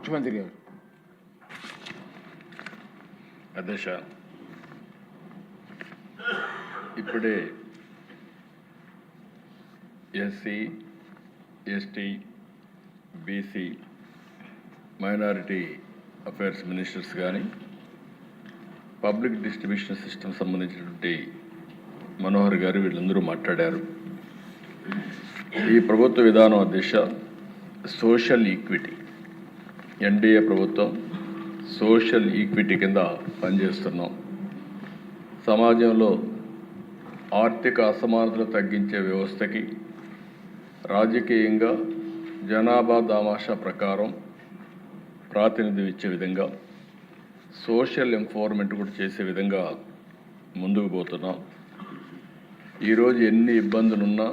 ముఖ్యమంత్రి గారు. అధ్యక్ష, ఇప్పుడే SC, ST, BC, minority affairs ministers కానీ పబ్లిక్ డిస్ట్రిబ్యూషన్ సిస్టమ్ సంబంధించినటువంటి మనోహర్ గారు వీళ్ళందరూ మాట్లాడారు. ఈ ప్రభుత్వ విధానం అధ్యక్ష సోషల్ ఈక్విటీ, ఎన్డీఏ ప్రభుత్వం సోషల్ ఈక్విటీ కింద పనిచేస్తున్నాం. సమాజంలో ఆర్థిక అసమానతలు తగ్గించే వ్యవస్థకి రాజకీయంగా జనాభా దామాషా ప్రకారం ప్రాతినిధ్యం ఇచ్చే విధంగా సోషల్ ఎంపవర్మెంట్ కూడా చేసే విధంగా ముందుకు పోతున్నాం. ఈరోజు ఎన్ని ఇబ్బందులున్నా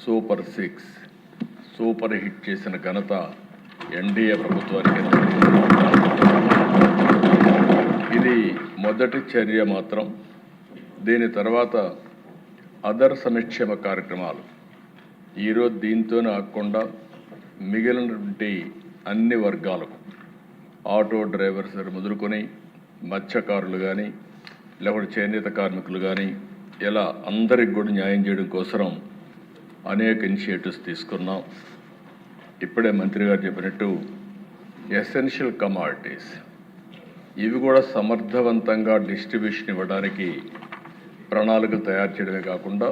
సూపర్ 6 సూపర్ హిట్ చేసిన ఘనత ఎన్డీఏ ప్రభుత్వానికి. ఇది మొదటి చర్య మాత్రం. దీని తర్వాత అదర్ సంక్షేమ కార్యక్రమాలు ఈరోజు దీంతోనే ఆగకుండా మిగిలినటువంటి అన్ని వర్గాలకు ఆటో డ్రైవర్స్ మొదలుకొని మత్స్యకారులు కానీ లేకపోతే చేనేత కార్మికులు కానీ ఇలా అందరికి కూడా న్యాయం చేయడం కోసం అనేక ఇనిషియేటివ్స్ తీసుకున్నాం. ఇప్పుడే మంత్రి గారు చెప్పినట్టు ఎసెన్షియల్ కమాడిటీస్ ఇవి కూడా సమర్థవంతంగా డిస్ట్రిబ్యూషన్ ఇవ్వడానికి ప్రణాళికలు తయారు చేయడమే కాకుండా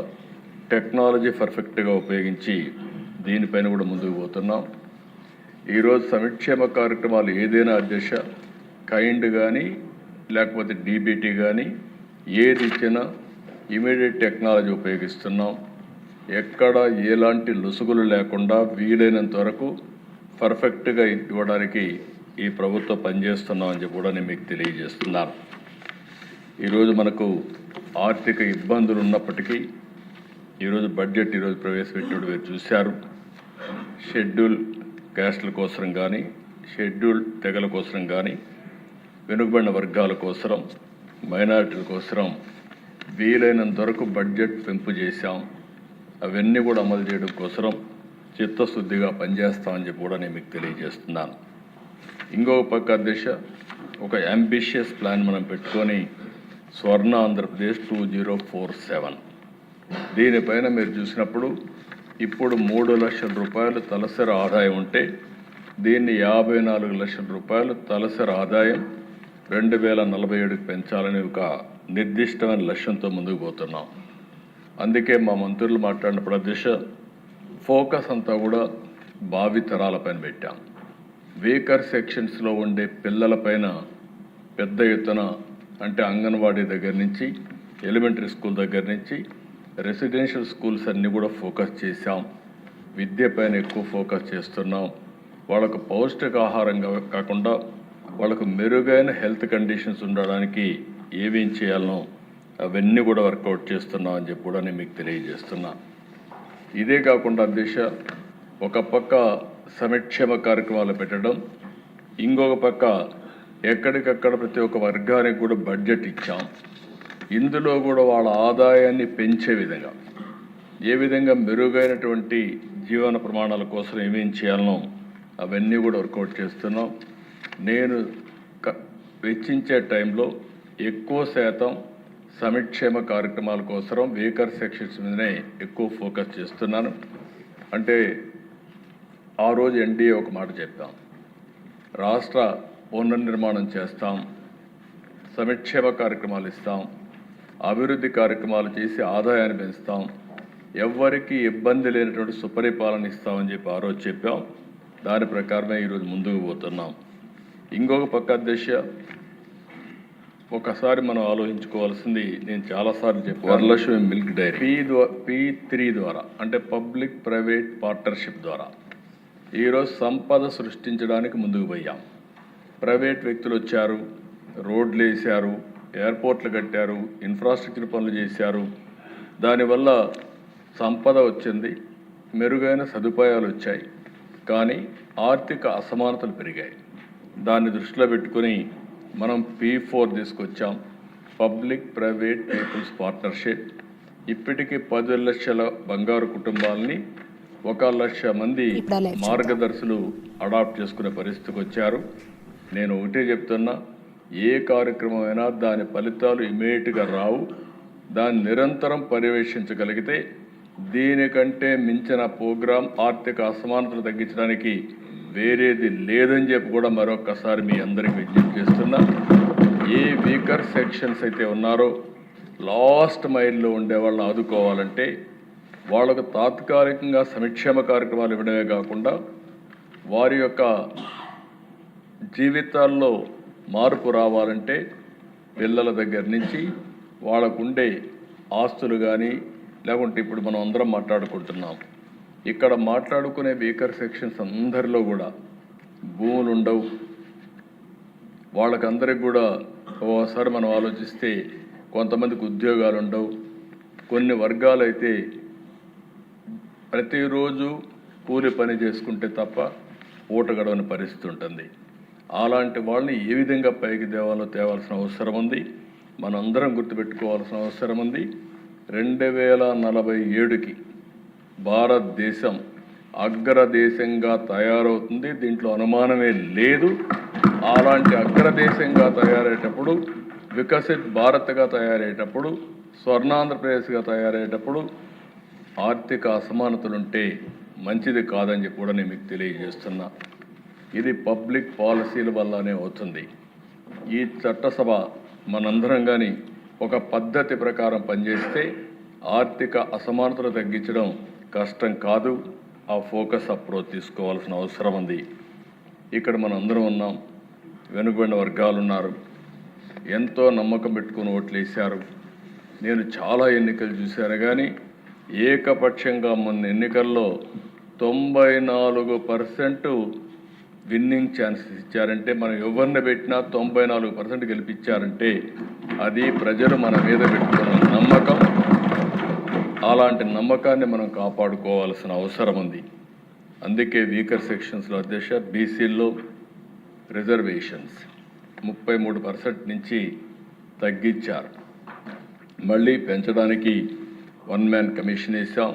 టెక్నాలజీ పర్ఫెక్ట్గా ఉపయోగించి దీనిపైన కూడా ముందుకు పోతున్నాం. ఈరోజు సంక్షేమ కార్యక్రమాలు ఏదైనా అధ్యక్ష కైండ్ కానీ లేకపోతే డీబీటీ కానీ ఏది ఇచ్చినా ఇమీడియట్ టెక్నాలజీ ఉపయోగిస్తున్నాం. ఎక్కడ ఎలాంటి లొసుగులు లేకుండా వీలైనంత వరకు పర్ఫెక్ట్గా ఇవ్వడానికి ఈ ప్రభుత్వం పనిచేస్తున్నామని చెప్పి కూడా నేను మీకు తెలియజేస్తున్నాను. ఈరోజు మనకు ఆర్థిక ఇబ్బందులు ఉన్నప్పటికీ ఈరోజు బడ్జెట్ ఈరోజు ప్రవేశపెట్టినప్పుడు మీరు చూశారు. షెడ్యూల్ క్యాస్ట్ల కోసం కానీ షెడ్యూల్ తెగల కోసం కానీ వెనుకబడిన వర్గాల కోసం మైనారిటీల కోసం వీలైనంత వరకు బడ్జెట్ పెంపు చేశాం. అవన్నీ కూడా అమలు చేయడం కోసం చిత్తశుద్ధిగా పనిచేస్తామని చెప్పి కూడా నేను మీకు తెలియజేస్తున్నాను. ఇంకొక పక్క అధ్యక్ష ఒక అంబిషియస్ ప్లాన్ మనం పెట్టుకొని స్వర్ణ ఆంధ్రప్రదేశ్ 2047 దీనిపైన మీరు చూసినప్పుడు ఇప్పుడు 3 లక్షల రూపాయలు తలసరి ఆదాయం ఉంటే దీన్ని 54 లక్షల రూపాయలు తలసరి ఆదాయం 2047కి పెంచాలని ఒక నిర్దిష్టమైన లక్ష్యంతో ముందుకు పోతున్నాం. అందుకే మా మంత్రులు మాట్లాడినప్పుడు అధ్యక్ష ఫోకస్ అంతా కూడా భావితరాలపైన పెట్టాం. వీకర్ సెక్షన్స్లో ఉండే పిల్లలపైన పెద్ద ఎత్తున అంటే అంగన్వాడీ దగ్గర నుంచి ఎలిమెంటరీ స్కూల్ దగ్గర నుంచి రెసిడెన్షియల్ స్కూల్స్ అన్నీ కూడా ఫోకస్ చేశాం. విద్యపైన ఎక్కువ ఫోకస్ చేస్తున్నాం. వాళ్ళకు పౌష్టికాహారంగా కాకుండా వాళ్ళకు మెరుగైన హెల్త్ కండిషన్స్ ఉండడానికి ఏమేం చేయాలనో అవన్నీ కూడా వర్కౌట్ చేస్తున్నాం అని చెప్పి కూడా నేను మీకు తెలియజేస్తున్నా. ఇదే కాకుండా అధ్యక్ష ఒక పక్క సంక్షేమ కార్యక్రమాలు పెట్టడం, ఇంకొక పక్క ఎక్కడికక్కడ ప్రతి ఒక్క వర్గానికి కూడా బడ్జెట్ ఇచ్చాం. ఇందులో కూడా వాళ్ళ ఆదాయాన్ని పెంచే విధంగా ఏ విధంగా మెరుగైనటువంటి జీవన ప్రమాణాల కోసం ఏమేం చేయాలనో అవన్నీ కూడా వర్కౌట్ చేస్తున్నాం. నేను వెచ్చించే టైంలో ఎక్కువ శాతం సంక్షేమ కార్యక్రమాల కోసం వీకర్ సెక్షన్స్ మీదనే ఎక్కువ ఫోకస్ చేస్తున్నాను. అంటే ఆ రోజు ఎన్డీఏ ఒక మాట చెప్పాం, రాష్ట్ర పునర్నిర్మాణం చేస్తాం, సంక్షేమ కార్యక్రమాలు ఇస్తాం, అభివృద్ధి కార్యక్రమాలు చేసి ఆదాయాన్ని పెంచుతాం, ఎవ్వరికీ ఇబ్బంది లేనటువంటి సుపరిపాలన ఇస్తామని చెప్పి ఆ రోజు చెప్పాం. దాని ప్రకారమే ఈరోజు ముందుకు పోతున్నాం. ఇంకొక పక్క అధ్యక్ష ఒకసారి మనం ఆలోచించుకోవాల్సింది, నేను చాలాసార్లు చెప్పాను, వరలక్ష్మి మిల్క్ డైరీ P3 ద్వారా అంటే పబ్లిక్ ప్రైవేట్ పార్ట్నర్షిప్ ద్వారా ఈరోజు సంపద సృష్టించడానికి ముందుకు పోయాం. ప్రైవేట్ వ్యక్తులు వచ్చారు, రోడ్లు వేశారు, ఎయిర్పోర్ట్లు కట్టారు, ఇన్ఫ్రాస్ట్రక్చర్ పనులు చేశారు. దానివల్ల సంపద వచ్చింది, మెరుగైన సదుపాయాలు వచ్చాయి, కానీ ఆర్థిక అసమానతలు పెరిగాయి. దాన్ని దృష్టిలో పెట్టుకుని మనం P4 తీసుకొచ్చాం, పబ్లిక్ ప్రైవేట్ పీపుల్స్ పార్ట్నర్షిప్. ఇప్పటికీ 10 లక్షల బంగారు కుటుంబాలని 1,00,000 మంది మార్గదర్శులు అడాప్ట్ చేసుకునే పరిస్థితికి వచ్చారు. నేను ఒకటే చెప్తున్నా, ఏ కార్యక్రమం అయినా దాని ఫలితాలు ఇమీడియట్గా రావు. దాన్ని నిరంతరం పర్యవేక్షించగలిగితే దీనికంటే మించిన ప్రోగ్రాం ఆర్థిక అసమానతలు తగ్గించడానికి వేరేది లేదని చెప్పి కూడా మరొకసారి మీ అందరికీ విజ్ఞప్తి చేస్తున్నా. ఏ వీకర్ సెక్షన్స్ అయితే ఉన్నారో లాస్ట్ మైల్లో ఉండే వాళ్ళని ఆదుకోవాలంటే వాళ్ళకు తాత్కాలికంగా సంక్షేమ కార్యక్రమాలు ఇవ్వడమే కాకుండా వారి యొక్క జీవితాల్లో మార్పు రావాలంటే పిల్లల దగ్గర నుంచి వాళ్ళకు ఉండే ఆస్తులు కానీ, లేకుంటే ఇప్పుడు మనం అందరం మాట్లాడుకుంటున్నాం, ఇక్కడ మాట్లాడుకునే వీకర్ సెక్షన్స్ అందరిలో కూడా భూములు ఉండవు. వాళ్ళకందరికి కూడా ఓసారి మనం ఆలోచిస్తే కొంతమందికి ఉద్యోగాలు ఉండవు. కొన్ని వర్గాలు అయితే ప్రతిరోజు కూలి పని చేసుకుంటే తప్ప పూట గడవని పరిస్థితి ఉంటుంది. అలాంటి వాళ్ళని ఏ విధంగా పైకి తేవాల్సిన అవసరం ఉంది. మనందరం గుర్తుపెట్టుకోవాల్సిన అవసరం ఉంది. 2047కి భారతదేశం అగ్రదేశంగా తయారవుతుంది. దీంట్లో అనుమానమే లేదు. అలాంటి అగ్రదేశంగా తయారయ్యేటప్పుడు, వికసిత్ భారత్గా తయారయ్యేటప్పుడు, స్వర్ణాంధ్రప్రదేశ్గా తయారయ్యేటప్పుడు ఆర్థిక అసమానతలుంటే మంచిది కాదని చెప్పి కూడా నేను మీకు తెలియజేస్తున్నా. ఇది పబ్లిక్ పాలసీల వల్లనే అవుతుంది. ఈ చట్టసభ మనందరం కానీ ఒక పద్ధతి ప్రకారం పనిచేస్తే ఆర్థిక అసమానతలు తగ్గించడం కష్టం కాదు. ఆ ఫోకస్ అప్రోచ్ తీసుకోవాల్సిన అవసరం ఉంది. ఇక్కడ మనం అందరం ఉన్నాం. వెనుకబడిన వర్గాలు ఉన్నారు. ఎంతో నమ్మకం పెట్టుకుని ఓట్లు వేశారు. నేను చాలా ఎన్నికలు చూశాను కానీ ఏకపక్షంగా మొన్న ఎన్నికల్లో 94% విన్నింగ్ ఛాన్సెస్ ఇచ్చారంటే, మనం ఎవరిని పెట్టినా 94% గెలిపించారంటే అది ప్రజలు మన మీద పెట్టుకున్న నమ్మకం. అలాంటి నమ్మకాన్ని మనం కాపాడుకోవాల్సిన అవసరం ఉంది. అందుకే వీకర్ సెక్షన్స్లో అధ్యక్ష బీసీల్లో రిజర్వేషన్స్ 33% నుంచి తగ్గించారు. మళ్ళీ పెంచడానికి 1 మ్యాన్ కమిషన్ వేసాం.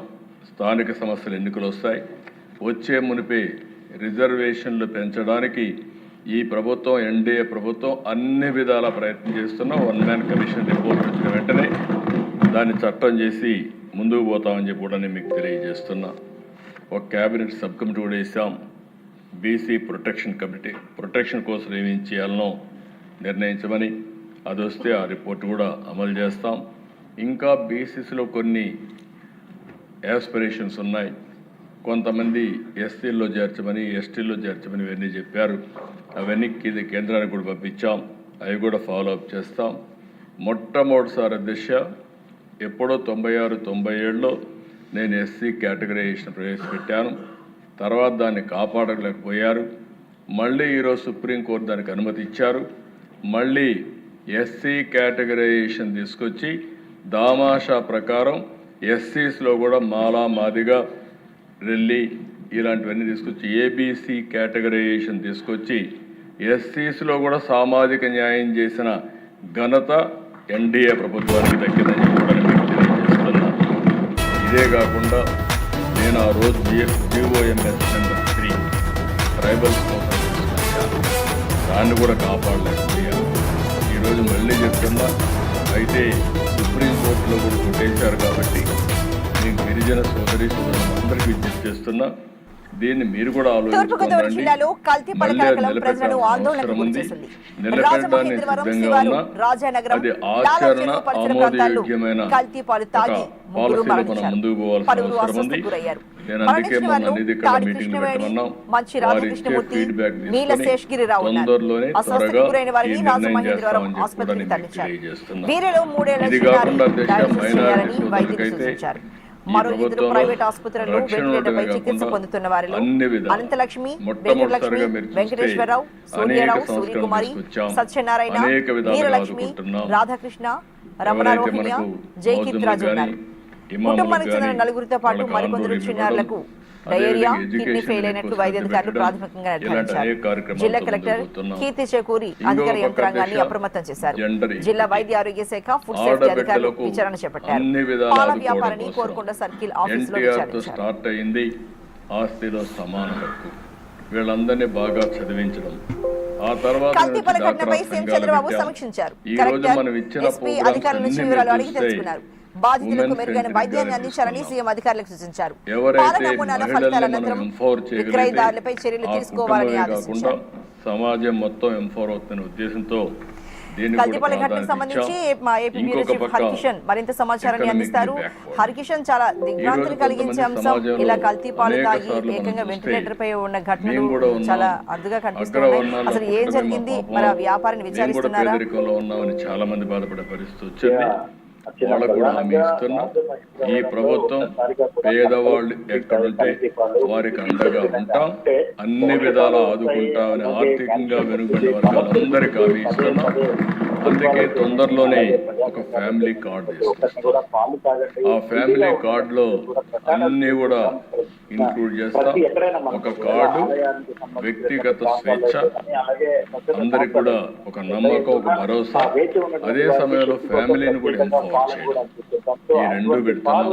స్థానిక సమస్యలు ఎన్నికలు వస్తాయి. వచ్చే మునిపే రిజర్వేషన్లు పెంచడానికి ఈ ప్రభుత్వం, ఎన్డీఏ ప్రభుత్వం అన్ని విధాల ప్రయత్నం చేస్తున్న 1 మ్యాన్ కమిషన్ రిపోర్ట్ వచ్చిన వెంటనే దాన్ని చట్టం చేసి ముందుకు పోతామని చెప్పి కూడా నేను మీకు తెలియజేస్తున్నా. ఒక క్యాబినెట్ సబ్ కమిటీ కూడా వేసాం. బీసీ ప్రొటెక్షన్ కోసం ఏమేం చేయాలనో నిర్ణయించమని, అది వస్తే ఆ రిపోర్ట్ కూడా అమలు చేస్తాం. ఇంకా బీసీసీలో కొన్ని యాస్పిరేషన్స్ ఉన్నాయి. కొంతమంది ఎస్సీల్లో చేర్చమని, ఎస్టీల్లో చేర్చమని ఇవన్నీ చెప్పారు. అవన్నీ కేంద్రానికి కూడా పంపించాం. అవి కూడా ఫాలో అప్ చేస్తాం. మొట్టమొదటిసారి దిశ ఎప్పుడో 96-97లో నేను ఎస్సీ కేటగరైజేషన్ ప్రవేశపెట్టాను. తర్వాత దాన్ని కాపాడలేకపోయారు. మళ్ళీ ఈరోజు సుప్రీంకోర్టు దానికి అనుమతి ఇచ్చారు. మళ్ళీ ఎస్సీ కేటగరైజేషన్ తీసుకొచ్చి దామాషా ప్రకారం ఎస్సీస్లో కూడా మాలా, మాదిగా, రెల్లి ఇలాంటివన్నీ తీసుకొచ్చి ఏబీసీ కేటగరైజేషన్ తీసుకొచ్చి ఎస్సీస్లో కూడా సామాజిక న్యాయం చేసిన ఘనత ఎన్డీఏ ప్రభుత్వానికి దక్కిందని కూడా మీకు తెలియజేస్తున్నా. ఇదే కాకుండా నేను ఆ రోజు జీఓఎంఎస్ నెంబర్ 3 ట్రైబల్స్ కోసం తీసుకొచ్చాను. దాన్ని కూడా కాపాడలేకపోయాను. ఈరోజు మళ్ళీ చెప్తున్నా. అయితే సుప్రీంకోర్టులో కూడా కొట్టేశారు కాబట్టి నేను గిరిజన సోదరులను అందరికీ విజ్ఞప్తి చేస్తున్నా. దీన్ని మీరు కూడా ఆలోచించుకోండి. నిలబెట్టడానికి సిద్ధంగా ఉన్నా. అది ఆచరణ ఆమోదయోగ్యమైన పాలసీలో మనం ముందుకు పోవాల్సిన అవసరం ఉంది. నేను అందుకే మొన్న అనేది ఇక్కడ మీటింగ్ పెట్టమన్నాం. వారి ఇచ్చే ఫీడ్బ్యాక్ తీసుకొని తొందరలోనే త్వరగా ఈ నిర్ణయం చేస్తామని చెప్పి కూడా నేను తెలియజేస్తున్నా. ఇది కాకుండా దేశ మైనారిటీ సోదరులకైతే ఈ ప్రభుత్వం రక్షణ ఉండటమే కాకుండా అన్ని విధాలు మొట్టమొదటిసారిగా మీరు చూస్తే అనేక సంస్కరణలు తీసుకొచ్చాం. అనేక విధాలుగా ఆదుకుంటున్నాం. ఎవరైతే మనకు మౌజుములకు కానీ ఇమాములకు కానీ మనకు డయేరియా, కిడ్నీ ఫెయిల్ అయినట్లు వైద్యాధికారులు ప్రాథమికంగా నిర్ధారించారు. జిల్లా కలెక్టర్ కీర్తి చేకూరి అధికార యంత్రాంగాన్ని అప్రమత్తం చేశారు. జిల్లా వైద్య ఆరోగ్య శాఖ, ఫుడ్ సేఫ్టీ అధికారులు విచారణ చేపట్టారు. పాల వ్యాపారిని కోరుకొండ సర్కిల్ ఆఫీసులో విచారించారు. ఆస్తిలో సమాన హక్కు. వీళ్ళందరినీ బాగా చదివించడం, ఆ తర్వాత కల్తీపల్లి ఘటనపై సీఎం చంద్రబాబు సమీక్షించారు. కలెక్టర్, ఎస్పీ అధికారుల నుంచి వివరాలు అడిగి తెలుసుకున్నారు. బాధితులకు మెరుగైన వైద్యాన్ని అందించాలని సీఎం అధికారులకు సూచించారు. పాల నమూనాల ఫలితాల అనంతరం విక్రయదారులపై చర్యలు తీసుకోవాలని ఆదేశించారు. సమాజం మొత్తం ఎంపవర్ అవుతున్న ఉద్దేశంతో కల్తీపల్లి ఘటనకు సంబంధించి మా ఏపీ బ్యూరో చీఫ్ హరికిషన్ మరింత సమాచారాన్ని అందిస్తారు. హరికిషన్, చాలా దిగ్భ్రాంతిని కలిగించే అంశం. ఇలా కల్తీ పాలు తాగి ఏకంగా వెంటిలేటర్ పై ఉన్న ఘటనలు చాలా అరుదుగా కనిపిస్తున్నాయి. అసలు ఏం జరిగింది? మరి ఆ వ్యాపారిని విచారిస్తున్నారా? చాలా మంది బాధపడే పరిస్థితి వచ్చింది. వాళ్ళకు కూడా హామీ ఇస్తున్నా, ఈ ప్రభుత్వం పేదవాళ్ళు ఎక్కడుంటే వారికి అండగా ఉంటాం, అన్ని విధాలా ఆదుకుంటామని ఆర్థికంగా వెనుకబడిన వర్గాలందరికీ హామీ ఇస్తున్నాం. అందుకే తొందరలోనే ఒక ఫ్యామిలీ కార్డు తీసుకొస్తాం. ఆ ఫ్యామిలీ కార్డులో అన్ని కూడా ఇంక్లూడ్ చేస్తాం. ఒక కార్డు, వ్యక్తిగత స్వేచ్ఛ, అందరికి కూడా ఒక నమ్మకం, ఒక భరోసా, అదే సమయంలో ఫ్యామిలీని కూడా ఇన్ఫార్మ్ చేయడం. ఈ రెండు పెడుతున్నాం.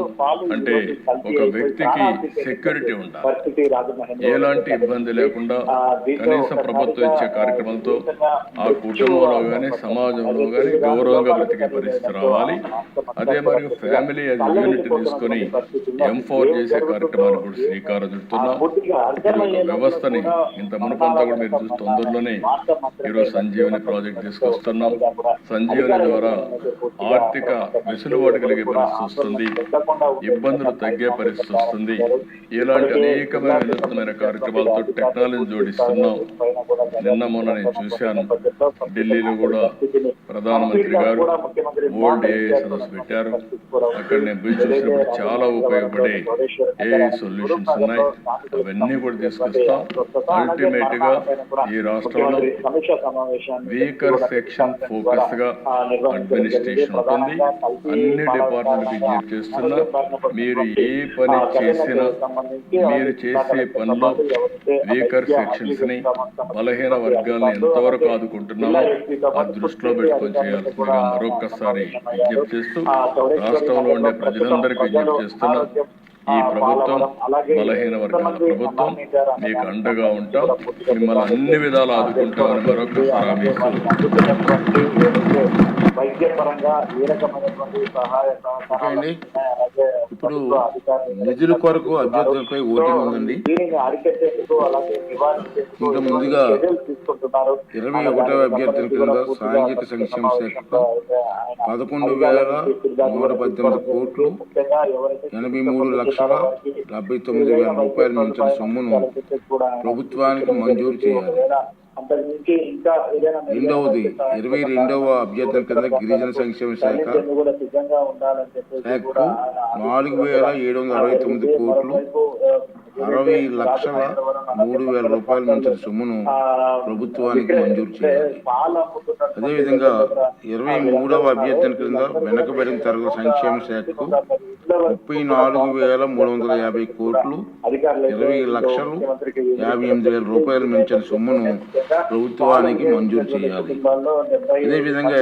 అంటే ఒక వ్యక్తికి సెక్యూరిటీ ఉండాలి, ఎలాంటి ఇబ్బంది లేకుండా కనీసం ప్రభుత్వం ఇచ్చే కార్యక్రమాలతో ఆ కుటుంబంలో కానీ సమాజంలో కానీ గౌరవంగా బ్రతికే పరిస్థితి రావాలి. అదే మరియు ఫ్యామిలీ అది యూనిట్ తీసుకొని ఎంపవర్ చేసే కార్యక్రమాలు కూడా శ్రీకారం చుడుతున్నాం. ఒక వ్యవస్థని ఇంత మునుపంతా కూడా మీరు చూసి తొందరలోనే ఈరోజు సంజీవని ప్రాజెక్ట్ తీసుకొస్తున్నాం. సంజీవని ద్వారా ఆర్థిక వెసులుబాటు కలిగే పరిస్థితి వస్తుంది, ఇబ్బందులు తగ్గే పరిస్థితి వస్తుంది. ఇలాంటి అనేకమైన వినూత్నమైన కార్యక్రమాలతో టెక్నాలజీ జోడిస్తున్నాం. నిన్న మొన్న నేను చూశాను, ఢిల్లీలో కూడా ప్రధానమంత్రి గారు ఓల్డ్ ఏఐ సదస్సు పెట్టారు. అక్కడ నేను పోయి చూసినప్పుడు చాలా ఉపయోగపడే ఏఐ సొల్యూషన్స్ ఉన్నాయి. అవన్నీ కూడా తీసుకొస్తాం. అల్టిమేట్ గా ఈ రాష్ట్రంలో వీకర్ సెక్షన్ ఫోకస్ గా అడ్మినిస్ట్రేషన్ ఉంటుంది. అన్ని డిపార్ట్మెంట్ విజ్ఞప్తి చేస్తున్నా, మీరు ఏ పని చేసినా మీరు చేసే పనిలో వీకర్ సెక్షన్స్ ని, బలహీన వర్గాలను ఎంతవరకు ఆదుకుంటున్నామో ఆ దృష్టిలో పెట్టుకొని చేయాల్సిందిగా మరొకసారి విజ్ఞప్తి చేస్తూ రాష్ట్రంలో ఉండే ప్రజలందరికీ విజ్ఞప్తి చేస్తున్నా, ఈ ప్రభుత్వం బలహీన వర్గాల ప్రభుత్వం, మీకు అండగా ఉంటాం, మిమ్మల్ని అన్ని విధాలు ఆదుకుంటామని మరొకసారి హామీ ఇస్తూ వైద్యపరంగా ఏ రకమైనటువంటి సహాయ ఇప్పుడు నిధుల కొరకు అభ్యర్థులపై ఓటింగ్ ఉందండి. దీనిని అరికట్టేందుకు అలాగే నివారించేందుకు ఇంకా ముందుగా తీసుకుంటున్నారు. 21వ అభ్యర్థుల కింద సాంఘిక సంక్షేమ శాఖకు 11,118 కోట్లు 83,79,000 రూపాయల నుంచి సొమ్మును ప్రభుత్వానికి మంజూరు చేయాలి. రెండవది 22వ అభ్యర్థుల కింద గిరిజన సంక్షేమ శాఖ 4,769 కోట్లు 60,03,000 రూపాయల నుంచి సొమ్మును ప్రభుత్వానికి మంజూరు చేయాలి. అదేవిధంగా 23వ అభ్యర్థుల కింద వెనకబడిన తరగతి సంక్షేమ శాఖకు 34,350 కోట్లు 20,58,000 రూపాయల నుంచి సొమ్మును ప్రభుత్వానికి మంజూరు చేయాలి. అదేవిధంగా